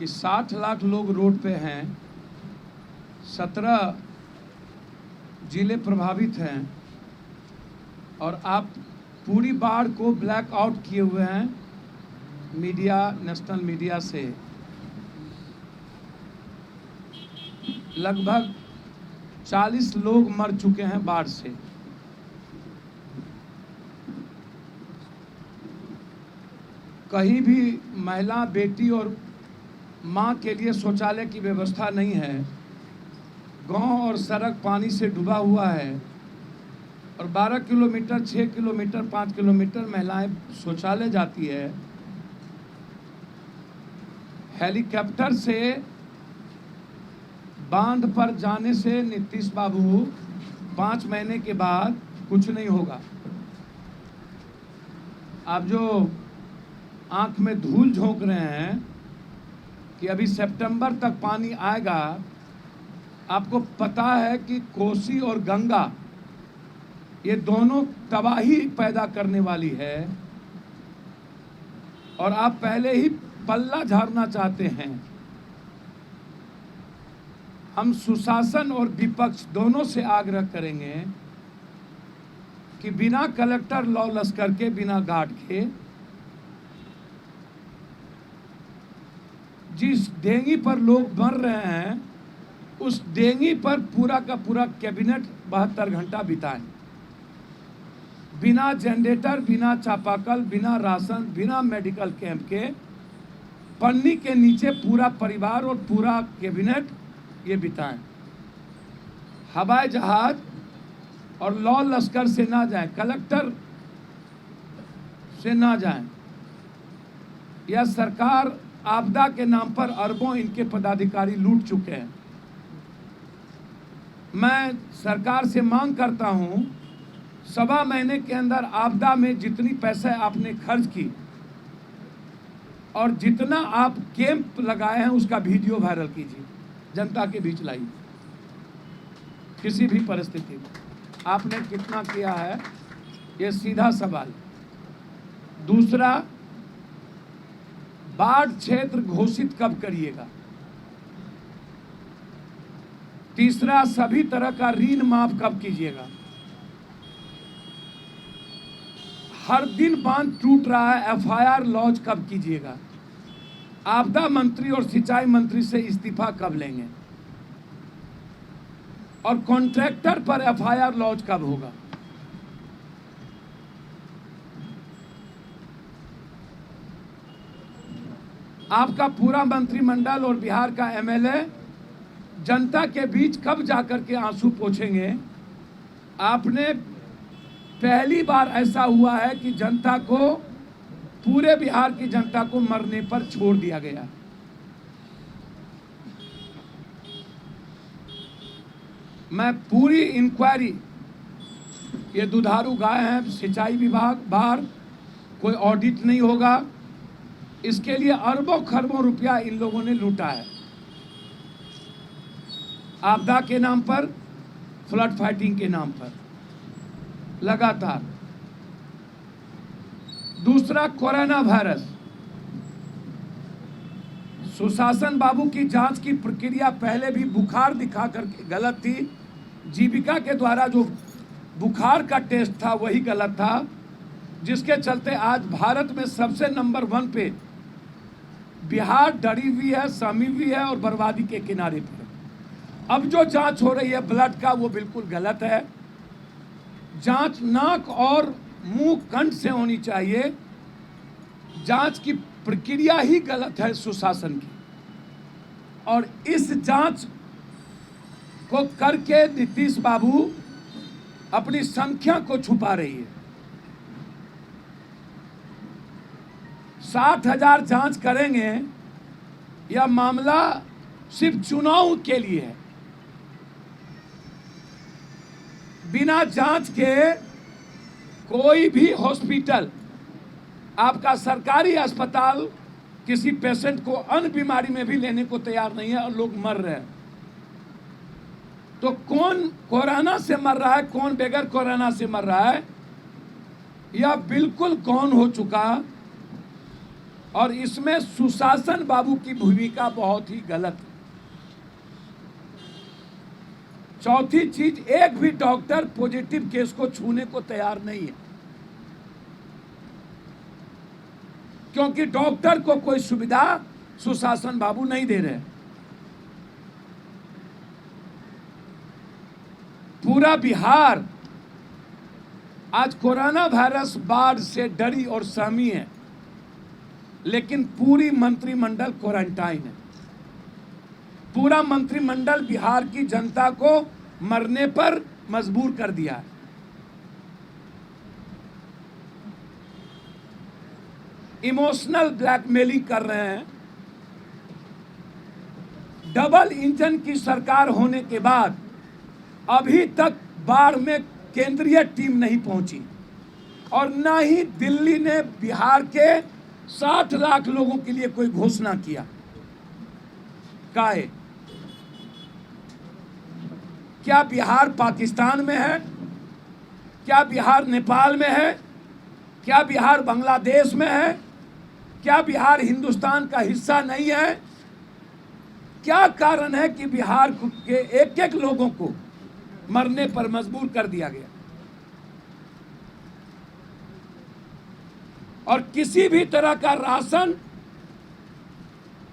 कि 60 लाख लोग रोड पे हैं, 17 जिले प्रभावित हैं और आप पूरी बाढ़ को ब्लैक आउट किए हुए हैं मीडिया, नेशनल मीडिया से। लगभग 40 लोग मर चुके हैं बाढ़ से। कहीं भी महिला, बेटी और मां के लिए शौचालय की व्यवस्था नहीं है। गांव और सड़क पानी से डूबा हुआ है और 12 किलोमीटर, 6 किलोमीटर, 5 किलोमीटर महिलाएं शौचालय जाती है। हेलीकॉप्टर से बांध पर जाने से नीतीश बाबू 5 महीने के बाद कुछ नहीं होगा। आप जो आंख में धूल झोंक रहे हैं कि अभी सितंबर तक पानी आएगा, आपको पता है कि कोसी और गंगा ये दोनों तबाही पैदा करने वाली है और आप पहले ही पल्ला झाड़ना चाहते हैं। हम सुशासन और विपक्ष दोनों से आग्रह करेंगे कि बिना कलेक्टर लॉलेस करके, बिना गार्ड के, जिस डेंगी पर लोग मर रहे हैं उस डेंगी पर पूरा का पूरा कैबिनेट 72 घंटा बिताएं। बिना जनरेटर, बिना चापाकल, बिना राशन, बिना मेडिकल कैंप के पन्नी के नीचे पूरा परिवार और पूरा कैबिनेट ये बिताएं। हवाई जहाज और लॉ लश्कर से ना जाएं, कलेक्टर से ना जाएं। यह सरकार आपदा के नाम पर अरबों इनके पदाधिकारी लूट चुके हैं। मैं सरकार से मांग करता हूं, 1.25 महीने के अंदर आपदा में जितनी पैसे आपने खर्च की और जितना आप कैंप लगाए हैं उसका वीडियो वायरल कीजिए, जनता के बीच लाइए। किसी भी परिस्थिति में आपने कितना किया है, ये सीधा सवाल। दूसरा, बाढ़ क्षेत्र घोषित कब करिएगा? तीसरा, सभी तरह का ऋण माफ कब कीजिएगा? हर दिन बांध टूट रहा है, एफआईआर लॉन्च कब कीजिएगा? आपदा मंत्री और सिंचाई मंत्री से इस्तीफा कब लेंगे? और कॉन्ट्रैक्टर पर एफआईआर लॉन्च कब होगा? आपका पूरा मंत्रिमंडल और बिहार का एमएलए जनता के बीच कब जाकर के आंसू पोंछेंगे? आपने पहली बार ऐसा हुआ है कि जनता को, पूरे बिहार की जनता को मरने पर छोड़ दिया गया। मैं पूरी इंक्वायरी, ये दुधारू गाय हैं, सिंचाई विभाग बाहर, कोई ऑडिट नहीं होगा। इसके लिए अरबों खरबों रुपया इन लोगों ने लूटा है, आपदा के नाम पर, फ्लड फाइटिंग के नाम पर लगातार। दूसरा, कोरोना वायरस। सुशासन बाबू की जांच की प्रक्रिया पहले भी बुखार दिखा करके गलत थी। जीविका के द्वारा जो बुखार का टेस्ट था वही गलत था, जिसके चलते आज भारत में सबसे नंबर 1 पे बिहार डरी हुई है, सहमी हुई है और बर्बादी के किनारे पर। अब जो जांच हो रही है ब्लड का, वो बिल्कुल गलत है। जांच नाक और मुंह, कंठ से होनी चाहिए। जांच की प्रक्रिया ही गलत है सुशासन की, और इस जांच को करके नीतीश बाबू अपनी संख्या को छुपा रही है। 60,000 जांच करेंगे, यह मामला सिर्फ चुनाव के लिए है। बिना जांच के कोई भी हॉस्पिटल, आपका सरकारी अस्पताल किसी पेशेंट को अन्य बीमारी में भी लेने को तैयार नहीं है और लोग मर रहे हैं। तो कौन कोरोना से मर रहा है, कौन बगैर कोरोना से मर रहा है, यह बिल्कुल गौण हो चुका। और इसमें सुशासन बाबू की भूमिका बहुत ही गलत है। चौथी चीज, एक भी डॉक्टर पॉजिटिव केस को छूने को तैयार नहीं है, क्योंकि डॉक्टर को कोई सुविधा सुशासन बाबू नहीं दे रहे। पूरा बिहार आज कोरोना वायरस बाढ़ से डरी और सहमी है, लेकिन पूरी मंत्रिमंडल क्वारंटाइन है। पूरा मंत्रिमंडल बिहार की जनता को मरने पर मजबूर कर दिया है। इमोशनल ब्लैकमेलिंग कर रहे हैं। डबल इंजन की सरकार होने के बाद अभी तक बाढ़ में केंद्रीय टीम नहीं पहुंची, और न ही दिल्ली ने बिहार के 60 लाख लोगों के लिए कोई घोषणा किया। काहे? क्या बिहार पाकिस्तान में है? क्या बिहार नेपाल में है? क्या बिहार बांग्लादेश में है? क्या बिहार हिंदुस्तान का हिस्सा नहीं है? क्या कारण है कि बिहार के एक एक लोगों को मरने पर मजबूर कर दिया गया? और किसी भी तरह का राशन,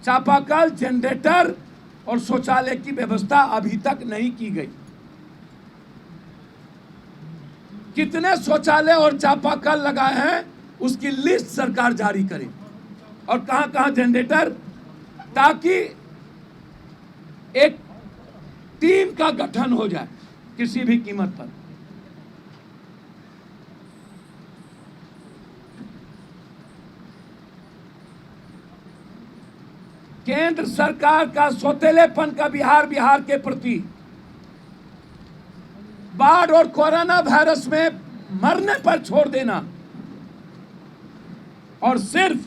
चापाकल, जनरेटर और शौचालय की व्यवस्था अभी तक नहीं की गई। कितने शौचालय और चापाकल लगाए हैं उसकी लिस्ट सरकार जारी करे, और कहां कहां जनरेटर, ताकि एक टीम का गठन हो जाए किसी भी कीमत पर। केंद्र सरकार का सौतेलेपन का बिहार के प्रति, बाढ़ और कोरोना वायरस में मरने पर छोड़ देना, और सिर्फ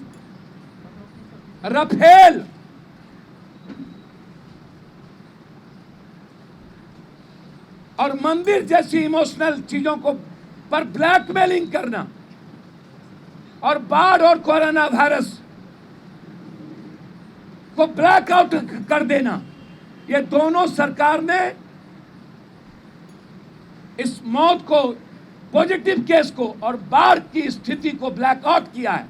राफेल और मंदिर जैसी इमोशनल चीजों को पर ब्लैकमेलिंग करना, और बाढ़ और कोरोना वायरस को ब्लैकआउट कर देना, ये दोनों सरकार ने इस मौत को, पॉजिटिव केस को और बाढ़ की स्थिति को ब्लैकआउट किया है।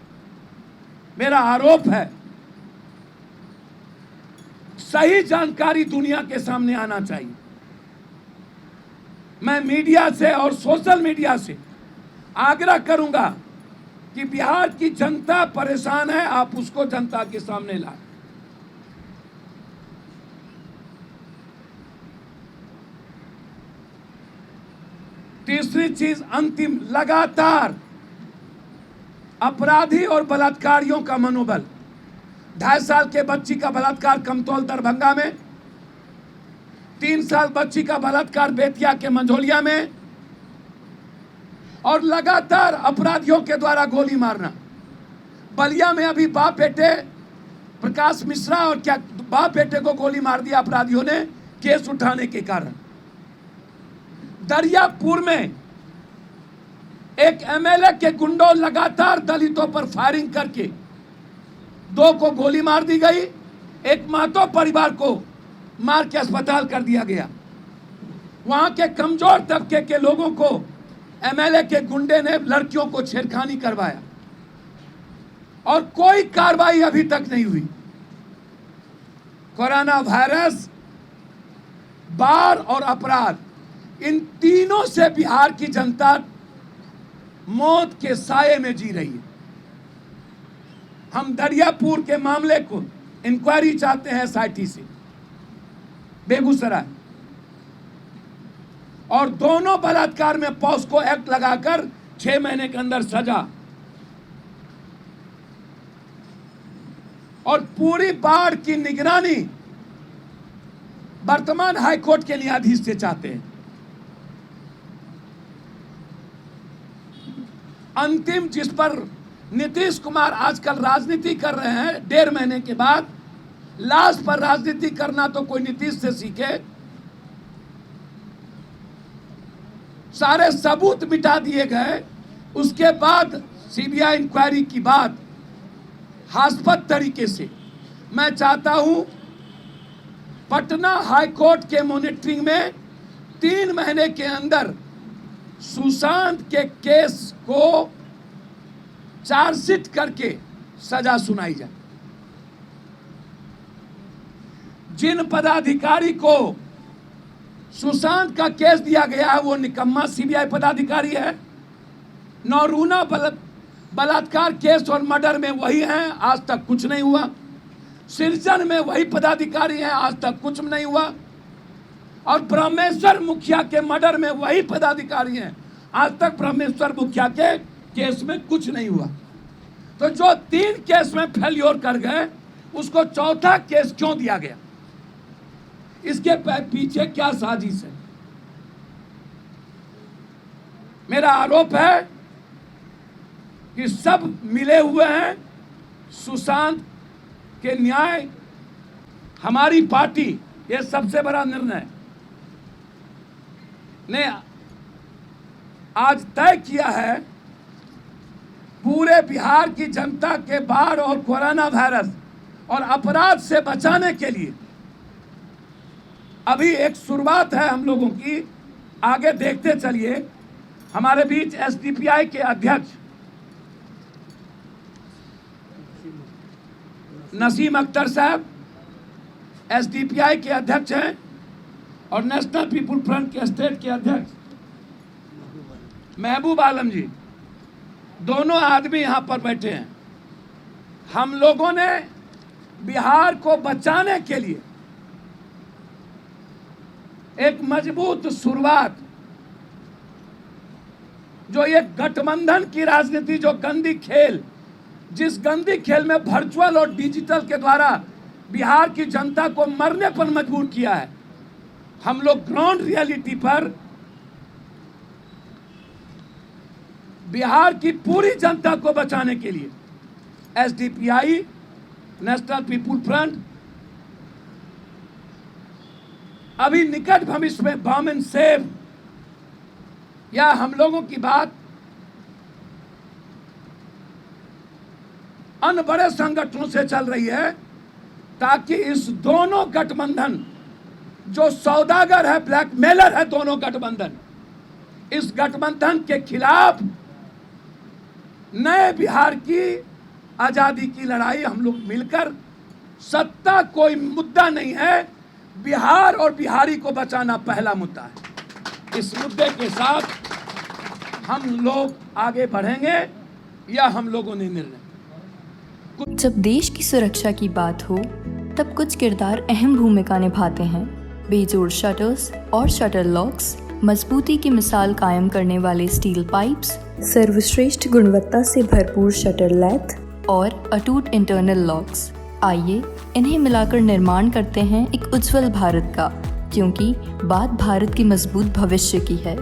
मेरा आरोप है, सही जानकारी दुनिया के सामने आना चाहिए। मैं मीडिया से और सोशल मीडिया से आग्रह करूंगा कि बिहार की जनता परेशान है, आप उसको जनता के सामने लाएं। तीसरी चीज, अंतिम, लगातार अपराधी और बलात्कारियों का मनोबल। 2.5 साल के बच्ची का बलात्कार कमतौल दरभंगा में, 3 साल बच्ची का बलात्कार बेतिया के मंझोलिया में, और लगातार अपराधियों के द्वारा गोली मारना। बलिया में अभी बाप बेटे प्रकाश मिश्रा और क्या बाप बेटे को गोली मार दिया अपराधियों ने केस उठाने के कारण। दरियापुर में एक एमएलए के गुंडों लगातार दलितों पर फायरिंग करके 2 को गोली मार दी गई, एक महतो परिवार को मार के अस्पताल कर दिया गया। वहां के कमजोर तबके के लोगों को एमएलए के गुंडे ने लड़कियों को छेड़खानी करवाया, और कोई कार्रवाई अभी तक नहीं हुई। कोरोना वायरस, बाढ़ और अपराध, इन तीनों से बिहार की जनता मौत के साये में जी रही है। हम दरियापुर के मामले को इंक्वायरी चाहते हैं एसआईटी से, बेगूसराय, और दोनों बलात्कार में पॉस्को एक्ट लगाकर 6 महीने के अंदर सजा, और पूरी बाढ़ की निगरानी वर्तमान हाईकोर्ट के न्यायाधीश से चाहते हैं। अंतिम, जिस पर नीतीश कुमार आजकल राजनीति कर रहे हैं 1.5 महीने के बाद, लाश पर राजनीति करना तो कोई नीतीश से सीखे। सारे सबूत मिटा दिए गए, उसके बाद सीबीआई इंक्वायरी की बात हास्यास्पद तरीके से। मैं चाहता हूं पटना हाई कोर्ट के मॉनिटरिंग में 3 महीने के अंदर सुशांत के केस को चार्जशीट करके सजा सुनाई जाए। जिन पदाधिकारी को सुशांत का केस दिया गया है वो निकम्मा सीबीआई पदाधिकारी है। नौरूना बलात्कार केस और मर्डर में वही हैं, आज तक कुछ नहीं हुआ। सृजन में वही पदाधिकारी हैं, आज तक कुछ नहीं हुआ। और ब्रह्मेश्वर मुखिया के मर्डर में वही पदाधिकारी हैं, आज तक ब्रह्मेश्वर मुखिया के केस में कुछ नहीं हुआ। तो जो 3 केस में फेल्योर कर गए उसको चौथा केस क्यों दिया गया? इसके पीछे क्या साजिश है? मेरा आरोप है कि सब मिले हुए हैं सुशांत के न्याय। हमारी पार्टी ये सबसे बड़ा निर्णय ने आज तय किया है पूरे बिहार की जनता के बाढ़ और कोरोना वायरस और अपराध से बचाने के लिए। अभी एक शुरुआत है हम लोगों की, आगे देखते चलिए। हमारे बीच एसडीपीआई के अध्यक्ष नसीम अख्तर साहब एसडीपीआई के अध्यक्ष हैं और नेशनल पीपुल फ्रंट के स्टेट के अध्यक्ष महबूब आलम जी, दोनों आदमी यहां पर बैठे हैं। हम लोगों ने बिहार को बचाने के लिए एक मजबूत शुरुआत, जो ये गठबंधन की राजनीति, जो गंदी खेल, जिस गंदी खेल में वर्चुअल और डिजिटल के द्वारा बिहार की जनता को मरने पर मजबूर किया है, हम लोग ग्राउंड रियलिटी पर बिहार की पूरी जनता को बचाने के लिए एसडीपीआई, नेशनल पीपुल फ्रंट, अभी निकट भविष्य में बम एंड सेव, या हम लोगों की बात अन्य बड़े संगठनों से चल रही है, ताकि इस दोनों गठबंधन, जो सौदागर है, ब्लैकमेलर है दोनों गठबंधन, इस गठबंधन के खिलाफ नए बिहार की आजादी की लड़ाई हम लोग मिलकर, सत्ता कोई मुद्दा नहीं है, बिहार और बिहारी को बचाना पहला मुद्दा है। इस मुद्दे के साथ हम लोग आगे बढ़ेंगे, या हम लोगों ने निर्णय। जब देश की सुरक्षा की बात हो तब कुछ किरदार अहम भूमिका निभाते हैं। बेजोड़ शटर्स और शटर लॉक्स, मजबूती की मिसाल कायम करने वाले स्टील पाइप्स, सर्वश्रेष्ठ गुणवत्ता से भरपूर शटर लैथ और अटूट इंटरनल लॉक्स। आइए इन्हें मिलाकर निर्माण करते हैं एक उज्जवल भारत का, क्योंकि बात भारत की मजबूत भविष्य की है।